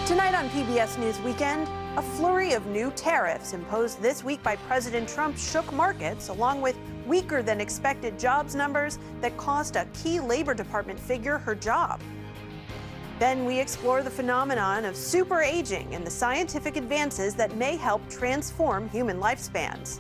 Tonight on PBS News Weekend, a flurry of new tariffs imposed this week by President Trump shook markets, along with weaker than expected jobs numbers that cost a key Labor Department figure her job. Then we explore the phenomenon of super aging and the scientific advances that may help transform human lifespans.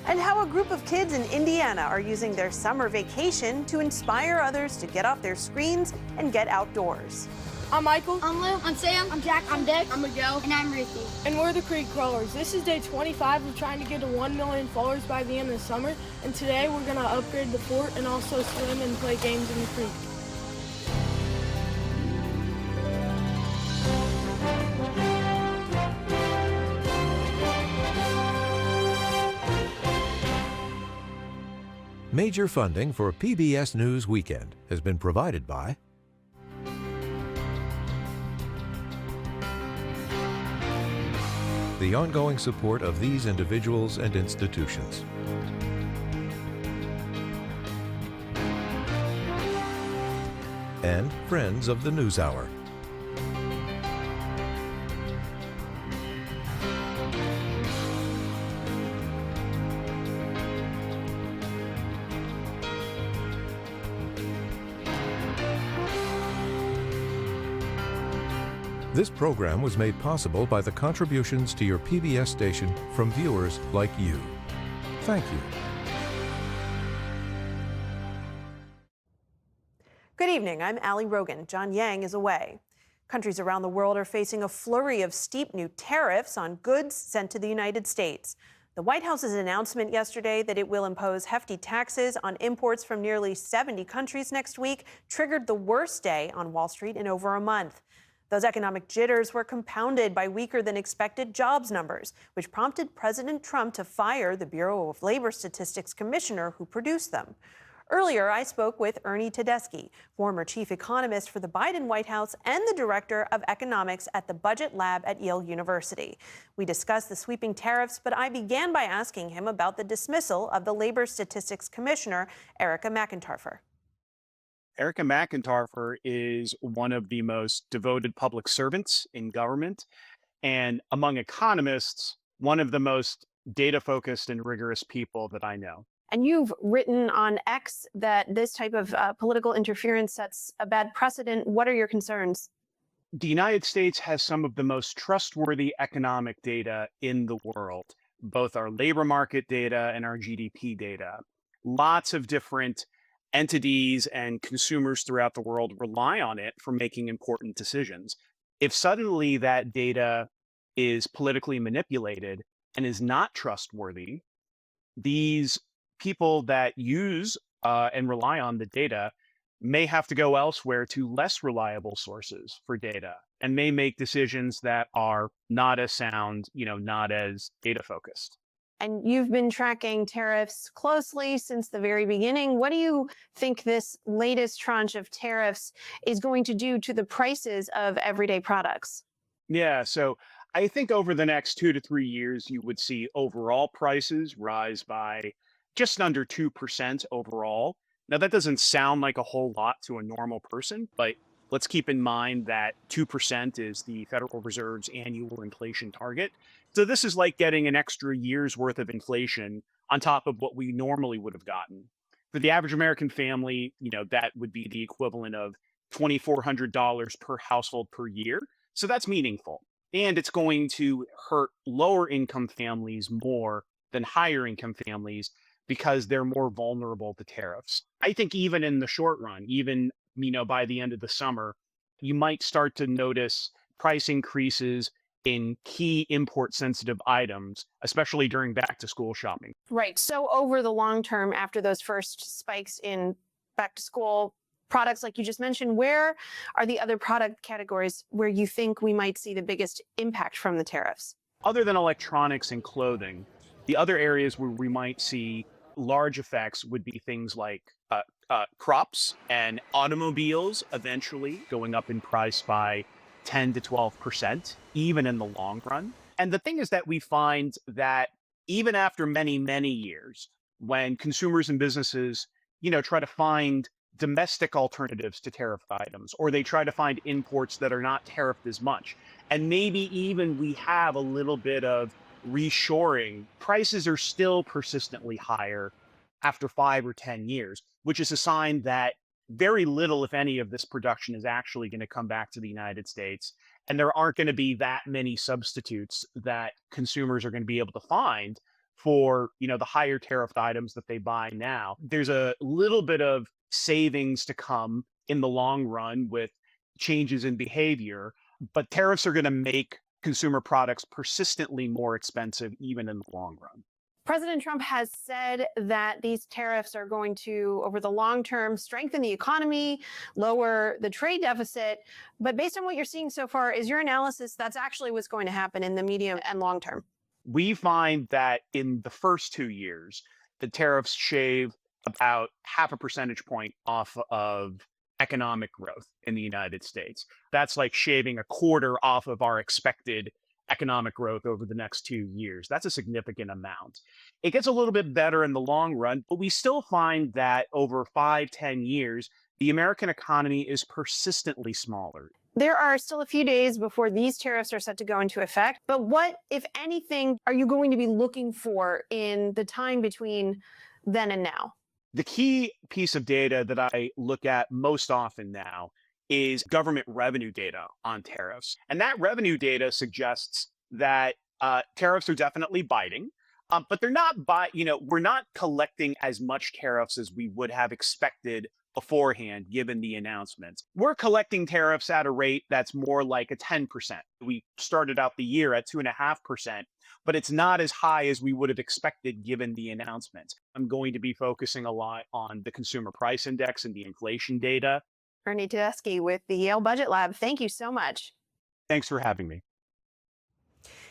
And how a group of kids in Indiana are using their summer vacation to inspire others to get off their screens and get outdoors. I'm Michael. I'm Lou. I'm Sam. I'm Jack. I'm Dick. I'm Miguel. And I'm Ruthie. And we're the Creek Crawlers. This is day 25 of trying to get to 1 million followers by the end of the summer. And today we're going to upgrade the fort and also swim and play games in the creek. Major funding for PBS News Weekend has been provided by the ongoing support of these individuals and institutions. And Friends of the NewsHour. This program was made possible by the contributions to your PBS station from viewers like you. Thank you. Good evening, I'm Allie Rogan. John Yang is away. Countries around the world are facing a flurry of steep new tariffs on goods sent to the United States. The White House's announcement yesterday that it will impose hefty taxes on imports from nearly 70 countries next week triggered the worst day on Wall Street in over a month. Those economic jitters were compounded by weaker than expected jobs numbers, which prompted President Trump to fire the Bureau of Labor Statistics commissioner who produced them. Earlier, I spoke with Ernie Tedeschi, former chief economist for the Biden White House and the director of economics at the Budget Lab at Yale University. We discussed the sweeping tariffs, but I began by asking him about the dismissal of the Labor Statistics Commissioner, Erica McEntarfer. Erica McEntarfer is one of the most devoted public servants in government, and among economists, one of the most data-focused and rigorous people that I know. And you've written on X that this type of political interference sets a bad precedent. What are your concerns? The United States has some of the most trustworthy economic data in the world, both our labor market data and our GDP data. Lots of different entities and consumers throughout the world rely on it for making important decisions. If suddenly that data is politically manipulated and is not trustworthy, these people that use and rely on the data may have to go elsewhere to less reliable sources for data and may make decisions that are not as sound, not as data focused. And you've been tracking tariffs closely since the very beginning. What do you think this latest tranche of tariffs is going to do to the prices of everyday products? Yeah, so I think over the next 2 to 3 years, you would see overall prices rise by just under 2% overall. Now, that doesn't sound like a whole lot to a normal person, but let's keep in mind that 2% is the Federal Reserve's annual inflation target. So this is like getting an extra year's worth of inflation on top of what we normally would have gotten. For the average American family, that would be the equivalent of $2,400 per household per year. So that's meaningful. And it's going to hurt lower income families more than higher income families because they're more vulnerable to tariffs. I think even in the short run, even by the end of the summer, you might start to notice price increases in key import sensitive items, especially during back to school shopping. Right. So over the long term, after those first spikes in back to school products, like you just mentioned, where are the other product categories where you think we might see the biggest impact from the tariffs? Other than electronics and clothing, the other areas where we might see large effects would be things like crops and automobiles eventually going up in price by 10 to 12%, even in the long run. And the thing is that we find that even after many, many years, when consumers and businesses, try to find domestic alternatives to tariffed items, or they try to find imports that are not tariffed as much. And maybe even we have a little bit of reshoring. Prices are still persistently higher after 5 or 10 years, which is a sign that very little, if any, of this production is actually going to come back to the United States. And there aren't going to be that many substitutes that consumers are going to be able to find for, the higher tariffed items that they buy now. There's a little bit of savings to come in the long run with changes in behavior, but tariffs are going to make consumer products persistently more expensive, even in the long run. President Trump has said that these tariffs are going to, over the long term, strengthen the economy, lower the trade deficit. But based on what you're seeing so far, is your analysis that's actually what's going to happen in the medium and long term? We find that in the first 2 years, the tariffs shave about half a percentage point off of economic growth in the United States. That's like shaving a quarter off of our expected economic growth over the next 2 years. That's a significant amount. It gets a little bit better in the long run, but we still find that over 5-10 years, the American economy is persistently smaller. There are still a few days before these tariffs are set to go into effect. But what, if anything, are you going to be looking for in the time between then and now? The key piece of data that I look at most often now is government revenue data on tariffs. And that revenue data suggests that tariffs are definitely biting, but they're not we're not collecting as much tariffs as we would have expected beforehand, given the announcements. We're collecting tariffs at a rate that's more like a 10%. We started out the year at 2.5%, but it's not as high as we would have expected given the announcements. I'm going to be focusing a lot on the consumer price index and the inflation data. Ernie Tedeschi with the Yale Budget Lab. Thank you so much. Thanks for having me.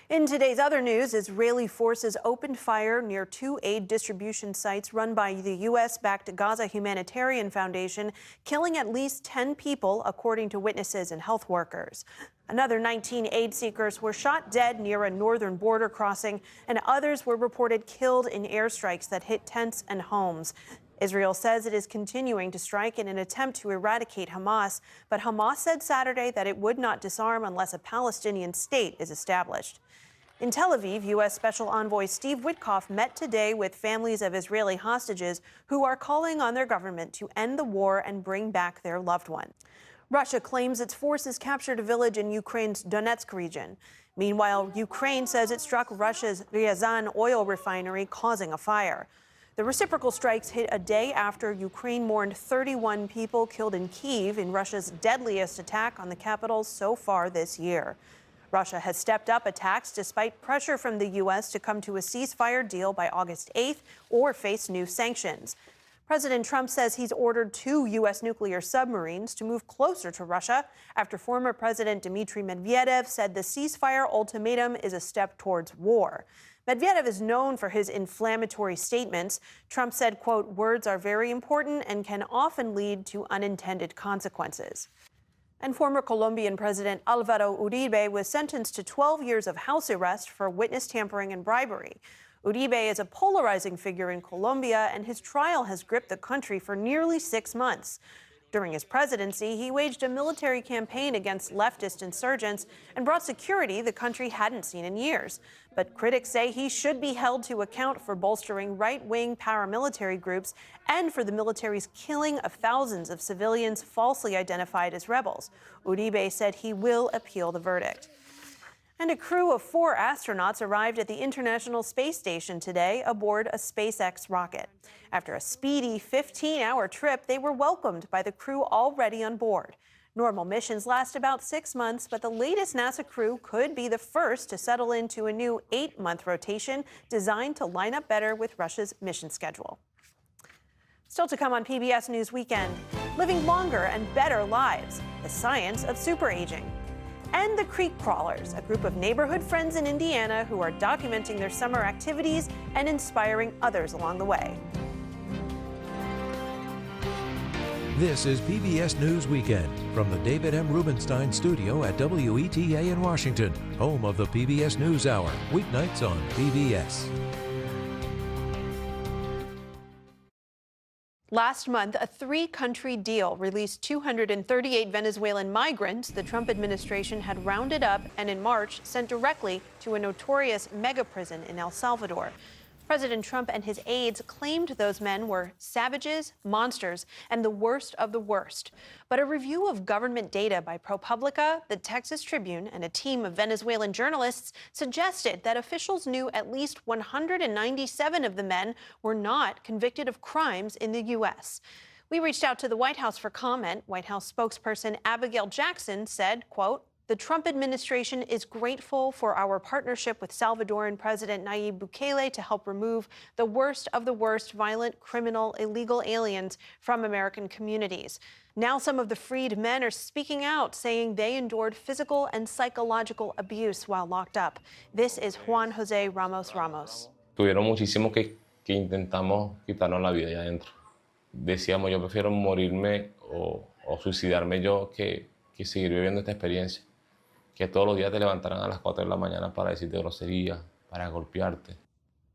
In today's other news, Israeli forces opened fire near 2 aid distribution sites run by the U.S.-backed Gaza Humanitarian Foundation, killing at least 10 people, according to witnesses and health workers. Another 19 aid seekers were shot dead near a northern border crossing, and others were reported killed in airstrikes that hit tents and homes. Israel says it is continuing to strike in an attempt to eradicate Hamas, but Hamas said Saturday that it would not disarm unless a Palestinian state is established. In Tel Aviv, U.S. Special Envoy Steve Witkoff met today with families of Israeli hostages who are calling on their government to end the war and bring back their loved one. Russia claims its forces captured a village in Ukraine's Donetsk region. Meanwhile, Ukraine says it struck Russia's Ryazan oil refinery, causing a fire. The reciprocal strikes hit a day after Ukraine mourned 31 people killed in Kyiv in Russia's deadliest attack on the capital so far this year. Russia has stepped up attacks despite pressure from the U.S. to come to a ceasefire deal by August 8th or face new sanctions. President Trump says he's ordered 2 U.S. nuclear submarines to move closer to Russia after former President Dmitry Medvedev said the ceasefire ultimatum is a step towards war. Medvedev is known for his inflammatory statements. Trump said, quote, "Words are very important and can often lead to unintended consequences." And former Colombian President Alvaro Uribe was sentenced to 12 years of house arrest for witness tampering and bribery. Uribe is a polarizing figure in Colombia, and his trial has gripped the country for nearly 6 months. During his presidency, he waged a military campaign against leftist insurgents and brought security the country hadn't seen in years. But critics say he should be held to account for bolstering right-wing paramilitary groups and for the military's killing of thousands of civilians falsely identified as rebels. Uribe said he will appeal the verdict. And a crew of 4 astronauts arrived at the International Space Station today aboard a SpaceX rocket. After a speedy 15-hour trip, they were welcomed by the crew already on board. Normal missions last about 6 months, but the latest NASA crew could be the first to settle into a new 8-month rotation designed to line up better with Russia's mission schedule. Still to come on PBS News Weekend, living longer and better lives, the science of superaging. And the Creek Crawlers, a group of neighborhood friends in Indiana who are documenting their summer activities and inspiring others along the way. This is PBS News Weekend from the David M. Rubenstein studio at WETA in Washington, home of the PBS News Hour, weeknights on PBS. Last month, a three-country deal released 238 Venezuelan migrants the Trump administration had rounded up and in March sent directly to a notorious mega prison in El Salvador. President Trump and his aides claimed those men were savages, monsters, and the worst of the worst. But a review of government data by ProPublica, the Texas Tribune, and a team of Venezuelan journalists suggested that officials knew at least 197 of the men were not convicted of crimes in the U.S. We reached out to the White House for comment. White House spokesperson Abigail Jackson said, quote, "The Trump administration is grateful for our partnership with Salvadoran President Nayib Bukele to help remove the worst of the worst violent, criminal, illegal aliens from American communities. Now some of the freed men are speaking out, saying they endured physical and psychological abuse while locked up." This is Juan Jose Ramos Ramos. Tuvieron muchísimo que intentamos quitarnos la vida allá adentro. Decíamos, yo prefiero morirme o suicidarme yo que seguir viviendo esta experiencia. Que todos los días te levantaran a las 4 de la mañana para decirte groserías, para golpearte.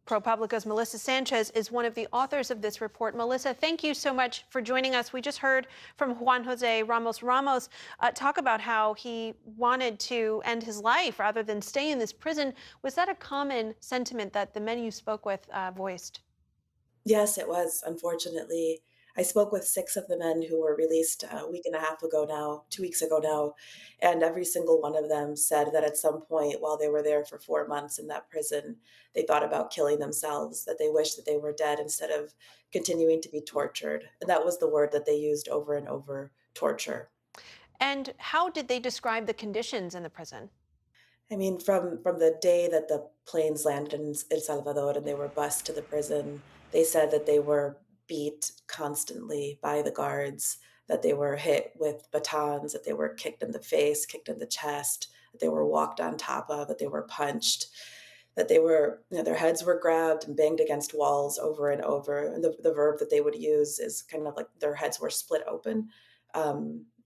ProPublica's Melissa Sanchez is one of the authors of this report. Melissa, thank you so much for joining us. We just heard from Juan Jose Ramos Ramos talk about how he wanted to end his life rather than stay in this prison. Was that a common sentiment that the men you spoke with voiced? Yes, it was, unfortunately. I spoke with 6 of the men who were released a week and a half ago now, 2 weeks ago now, and every single one of them said that at some point while they were there for 4 months in that prison, they thought about killing themselves, that they wished that they were dead instead of continuing to be tortured. And that was the word that they used over and over, torture. And how did they describe the conditions in the prison? I mean, from the day that the planes landed in El Salvador and they were bused to the prison, they said that they were beat constantly by the guards, that they were hit with batons, that they were kicked in the face, kicked in the chest, that they were walked on top of, that they were punched, that they were, their heads were grabbed and banged against walls over and over. And the verb that they would use is kind of like their heads were split open.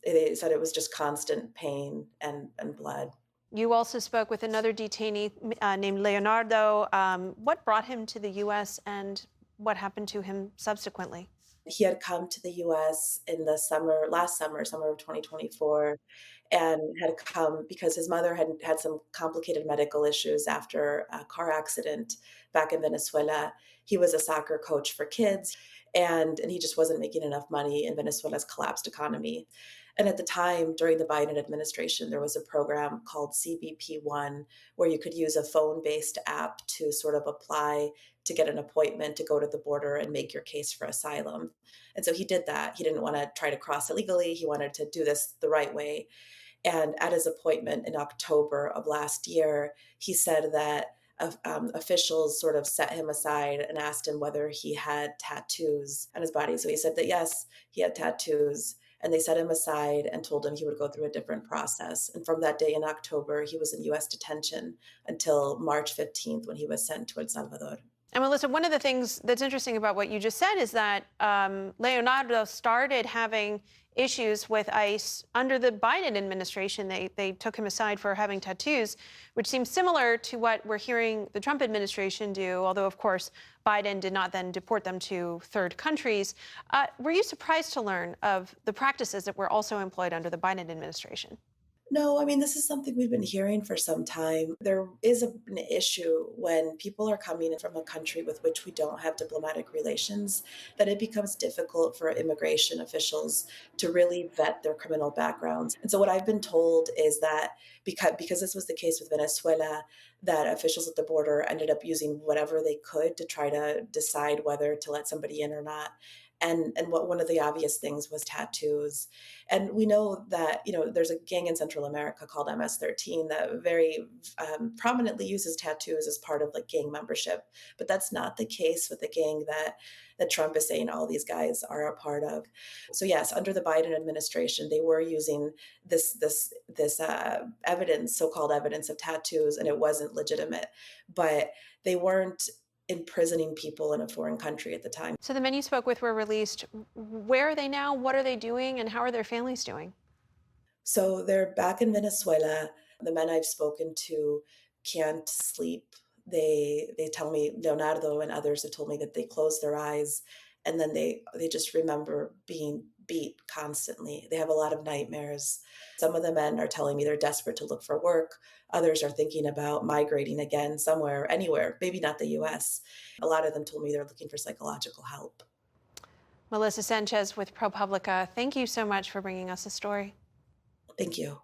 They said it was just constant pain and blood. You also spoke with another detainee named Leonardo. What brought him to the U.S. and what happened to him subsequently? He had come to the U.S. in the last summer of 2024, and had come because his mother had some complicated medical issues after a car accident back in Venezuela. He was a soccer coach for kids, and he just wasn't making enough money in Venezuela's collapsed economy. And at the time, during the Biden administration, there was a program called CBP One, where you could use a phone-based app to sort of apply to get an appointment to go to the border and make your case for asylum. And so he did that. He didn't want to try to cross illegally. He wanted to do this the right way. And at his appointment in October of last year, he said that officials sort of set him aside and asked him whether he had tattoos on his body. So he said that yes, he had tattoos. And they set him aside and told him he would go through a different process. And from that day in October, he was in U.S. detention until March 15th when he was sent to El Salvador. And Melissa, one of the things that's interesting about what you just said is that Leonardo started having issues with ICE under the Biden administration. They took him aside for having tattoos, which seems similar to what we're hearing the Trump administration do, although, of course, Biden did not then deport them to third countries. Were you surprised to learn of the practices that were also employed under the Biden administration? No, I mean, this is something we've been hearing for some time. There is an issue when people are coming in from a country with which we don't have diplomatic relations, that it becomes difficult for immigration officials to really vet their criminal backgrounds. And so what I've been told is that because this was the case with Venezuela, that officials at the border ended up using whatever they could to try to decide whether to let somebody in or not. And one of the obvious things was tattoos. And we know that, there's a gang in Central America called MS-13 that very prominently uses tattoos as part of like gang membership. But that's not the case with the gang that Trump is saying all these guys are a part of. So yes, under the Biden administration, they were using this evidence, so-called evidence of tattoos, and it wasn't legitimate. But they weren't imprisoning people in a foreign country at the time. So the men you spoke with were released. Where are they now? What are they doing? And how are their families doing? So they're back in Venezuela. The men I've spoken to can't sleep. They tell me, Leonardo and others have told me that they close their eyes and then they just remember being beat constantly. They have a lot of nightmares. Some of the men are telling me they're desperate to look for work. Others are thinking about migrating again somewhere, anywhere, maybe not the US. A lot of them told me they're looking for psychological help. Melissa Sanchez with ProPublica, thank you so much for bringing us the story. Thank you.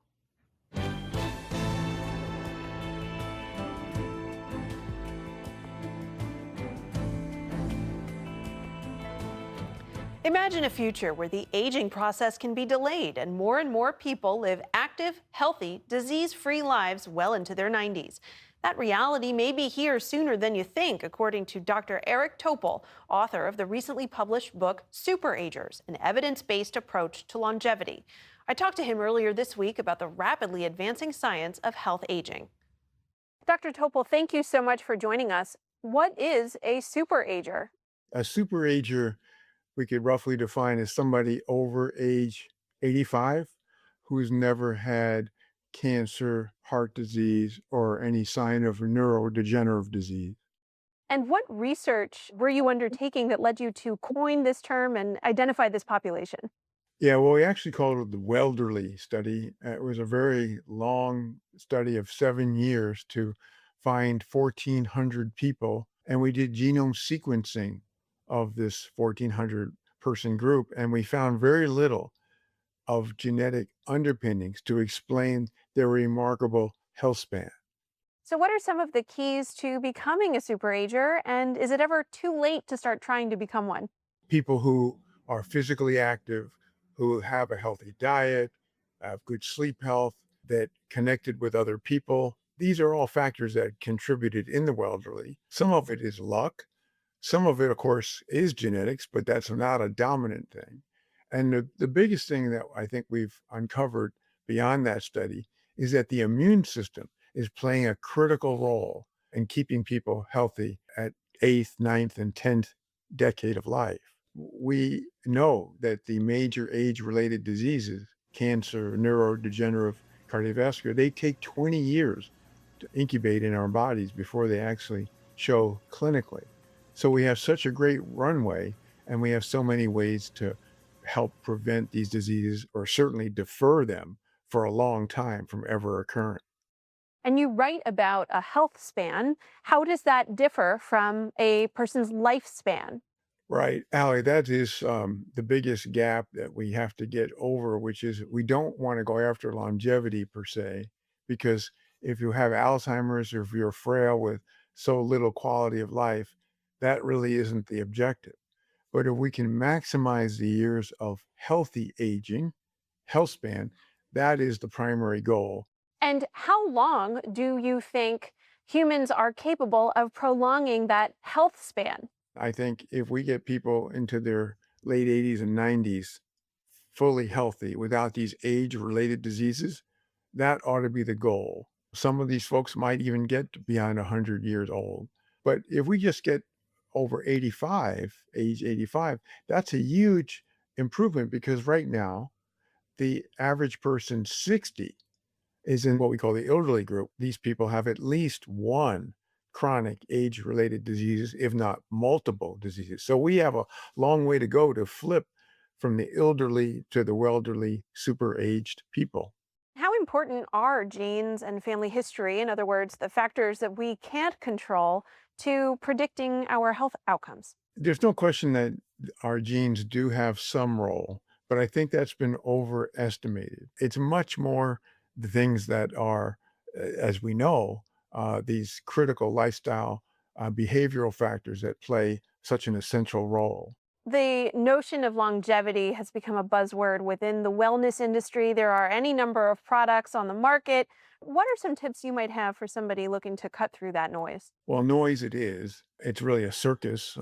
Imagine a future where the aging process can be delayed and more people live active, healthy, disease-free lives well into their 90s. That reality may be here sooner than you think, according to Dr. Eric Topol, author of the recently published book Superagers, an evidence-based approach to longevity. I talked to him earlier this week about the rapidly advancing science of health aging. Dr. Topol, thank you so much for joining us. What is a superager? A superager we could roughly define as somebody over age 85 who's never had cancer, heart disease, or any sign of neurodegenerative disease. And what research were you undertaking that led you to coin this term and identify this population? Yeah, well, we actually called it the Welderly study. It was a very long study of 7 years to find 1,400 people, and we did genome sequencing of this 1,400 person group, and we found very little of genetic underpinnings to explain their remarkable health span. So, what are some of the keys to becoming a superager, and is it ever too late to start trying to become one? People who are physically active, who have a healthy diet, have good sleep health, that connected with other people. These are all factors that contributed in the elderly. Some of it is luck. Some of it, of course, is genetics, but that's not a dominant thing. And the biggest thing that I think we've uncovered beyond that study is that the immune system is playing a critical role in keeping people healthy at 8th, 9th, and 10th decade of life. We know that the major age-related diseases, cancer, neurodegenerative, cardiovascular, they take 20 years to incubate in our bodies before they actually show clinically. So we have such a great runway, and we have so many ways to help prevent these diseases, or certainly defer them for a long time from ever occurring. And you write about a health span. How does that differ from a person's lifespan? Right, Allie, that is the biggest gap that we have to get over, which is we don't want to go after longevity per se, because if you have Alzheimer's or if you're frail with so little quality of life, that really isn't the objective. But if we can maximize the years of healthy aging, health span, that is the primary goal. And how long do you think humans are capable of prolonging that health span? I think if we get people into their late 80s and 90s fully healthy without these age-related diseases, that ought to be the goal. Some of these folks might even get to beyond 100 years old. But if we just get over 85, age 85, that's a huge improvement, because right now, the average person 60 is in what we call the elderly group. These people have at least one chronic age-related diseases, if not multiple diseases. So we have a long way to go to flip from the elderly to the welderly, super-aged people. How important are genes and family history, in other words, the factors that we can't control, to predicting our health outcomes? There's no question that our genes do have some role, but I think that's been overestimated. It's much more the things that are, as we know, these critical lifestyle, behavioral factors that play such an essential role. The notion of longevity has become a buzzword within the wellness industry. There are any number of products on the market. What are some tips you might have for somebody looking to cut through that noise? Well, noise it is. It's really a circus,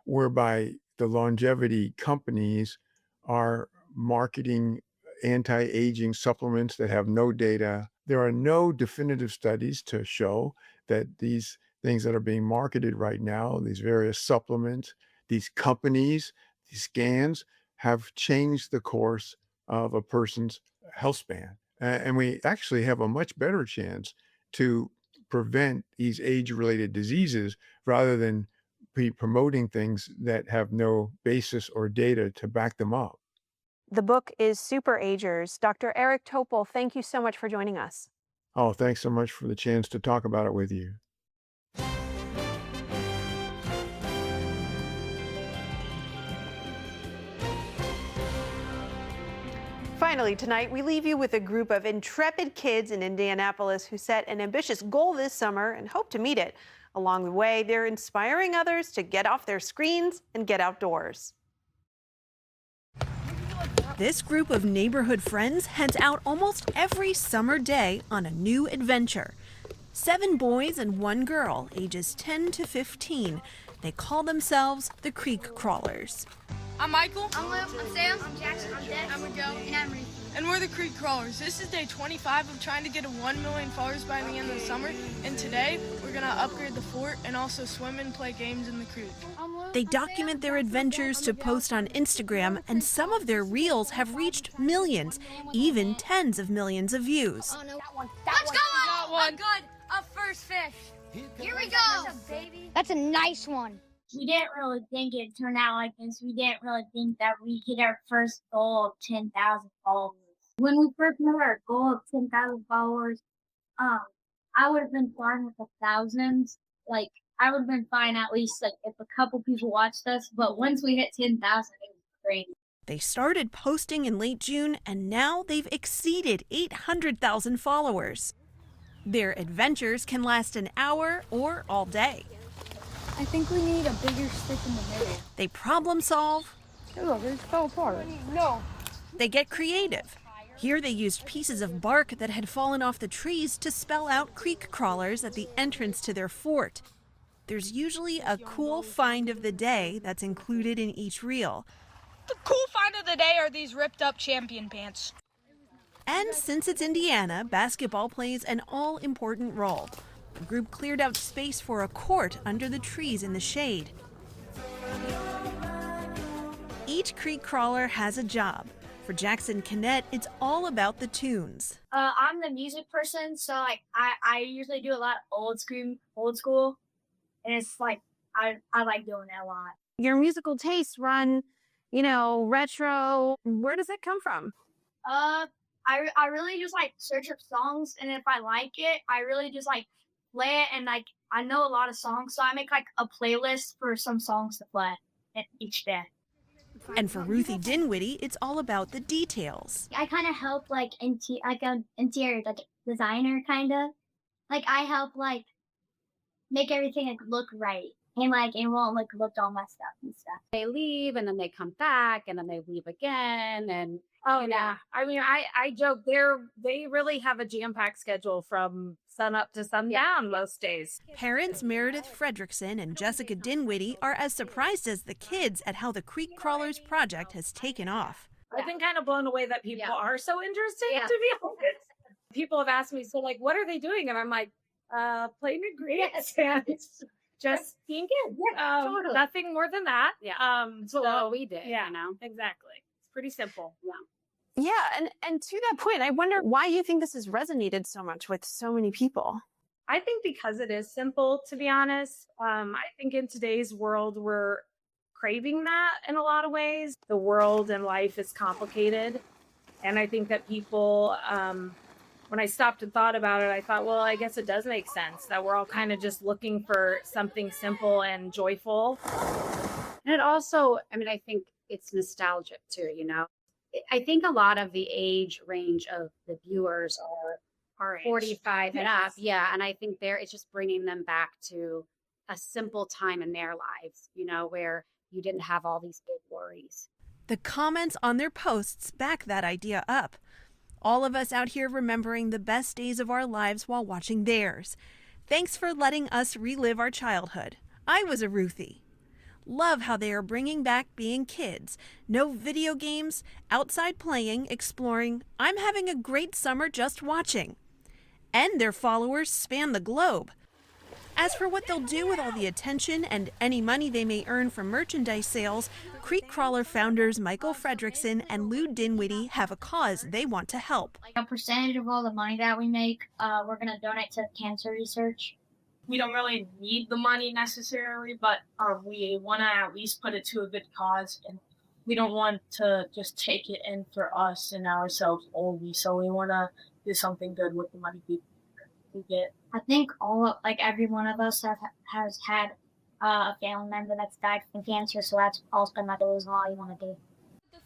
whereby the longevity companies are marketing anti-aging supplements that have no data. There are no definitive studies to show that these things that are being marketed right now, these various supplements, these companies, these scans, have changed the course of a person's health span. And we actually have a much better chance to prevent these age-related diseases rather than be promoting things that have no basis or data to back them up. The book is Super Agers. Dr. Eric Topol, thank you so much for joining us. Oh, thanks so much for the chance to talk about it with you. Finally, tonight, we leave you with a group of intrepid kids in Indianapolis who set an ambitious goal this summer and hope to meet it. Along the way, they're inspiring others to get off their screens and get outdoors. This group of neighborhood friends heads out almost every summer day on a new adventure. 7 boys and 1 girl, ages 10 to 15. They call themselves the Creek Crawlers. I'm Michael. I'm Will. I'm Sam. I'm Jackson. I'm Dex. I'm Miguel. And I'm Reese. And we're the Creek Crawlers. This is day 25 of trying to get to 1 million followers by the end of the summer. And today, we're going to upgrade the fort and also swim and play games in the creek. They document their adventures to post on Instagram, and some of their reels have reached millions, even tens of millions of views. Oh, no. one. Let's go! Got one. Good. A first fish. Here we go. That's a nice one. We didn't really think it'd turn out like this. We didn't really think that we hit our first goal of 10,000 followers. When we first hit our goal of 10,000 followers, I would have been fine with 1,000. Like, I would have been fine at least like if a couple people watched us. But once we hit 10,000, it was crazy. They started posting in late June, and now they've exceeded 800,000 followers. Their adventures can last an hour or all day. I think we need a bigger stick in the middle. They problem solve. Look, it fell apart. No. They get creative. Here they used pieces of bark that had fallen off the trees to spell out creek crawlers at the entrance to their fort. There's usually a cool find of the day that's included in each reel. The cool find of the day are these ripped up champion pants. And since it's Indiana, basketball plays an all-important role. The group cleared out space for a court under the trees in the shade. Each creek crawler has a job. For Jackson Kinnett, it's all about the tunes. I'm the music person, so like I usually do a lot of old school, and it's like I like doing it a lot. Your musical tastes run, retro. Where does it come from? I really just like search up songs, and if I like it, I really just like play it, and like I know a lot of songs, so I make like a playlist for some songs to play each day. And for Ruthie Dinwiddie, it's all about the details. I kind of help like an interior like designer kind of. Like I help like make everything like look right, and like it won't look all messed up and stuff. They leave and then they come back and then they leave again, and yeah. I mean, I joke they really have a jam-packed schedule from sun up to sundown most days. Parents Meredith Fredrickson and Jessica Dinwiddie are as surprised as the kids at how the Creek Crawlers project has taken off. I've been kind of blown away that people are so interested, to be honest. People have asked me, so like, what are they doing? And I'm like, playing ingredients and just being kids. Totally. Nothing more than that. Yeah. So what we did, Yeah, exactly. It's pretty simple. Yeah, and to that point, I wonder why you think this has resonated so much with so many people. I think because it is simple, to be honest. I think in today's world, we're craving that in a lot of ways. The world and life is complicated. And I think that people, when I stopped and thought about it, I thought, well, I guess it does make sense that we're all kind of just looking for something simple and joyful. And it also, I mean, I think it's nostalgic too, I think a lot of the age range of the viewers are 45 and up. Yeah. And I think it's just bringing them back to a simple time in their lives, where you didn't have all these big worries. The comments on their posts back that idea up. All of us out here remembering the best days of our lives while watching theirs. Thanks for letting us relive our childhood. I was a Ruthie. Love how they are bringing back being kids. No video games, outside playing, exploring. I'm having a great summer just watching. And their followers span the globe. As for what they'll do with all the attention and any money they may earn from merchandise sales, Creek Crawler founders Michael Fredrickson and Lou Dinwiddie have a cause they want to help. Like a percentage of all the money that we make, we're going to donate to cancer research. we don't really need the money necessarily, but we want to at least put it to a good cause, and we don't want to just take it in for us and ourselves only. So we want to do something good with the money we get. I think every one of us has had a family member that's died from cancer, so that's also another reason why you want to do.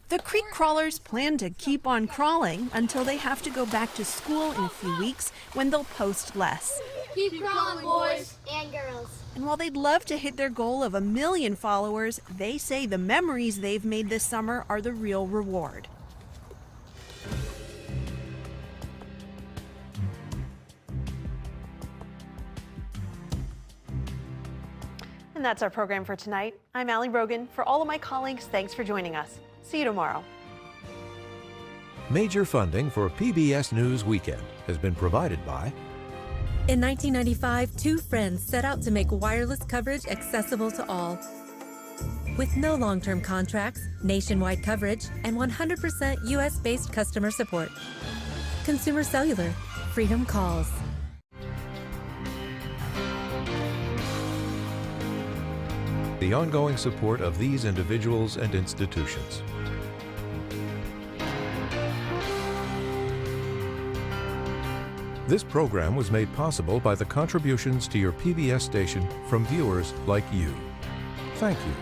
The creek crawlers plan to keep on crawling until they have to go back to school in a few weeks, when they'll post less. Keep crawling, boys and girls. And while they'd love to hit their goal of 1 million followers, they say the memories they've made this summer are the real reward. And that's our program for tonight. I'm Allie Rogan. For all of my colleagues, thanks for joining us. See you tomorrow. Major funding for PBS News Weekend has been provided by... In 1995, two friends set out to make wireless coverage accessible to all. With no long-term contracts, nationwide coverage, and 100% U.S.-based customer support. Consumer Cellular. Freedom calls. The ongoing support of these individuals and institutions. This program was made possible by the contributions to your PBS station from viewers like you. Thank you.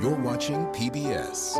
You're watching PBS.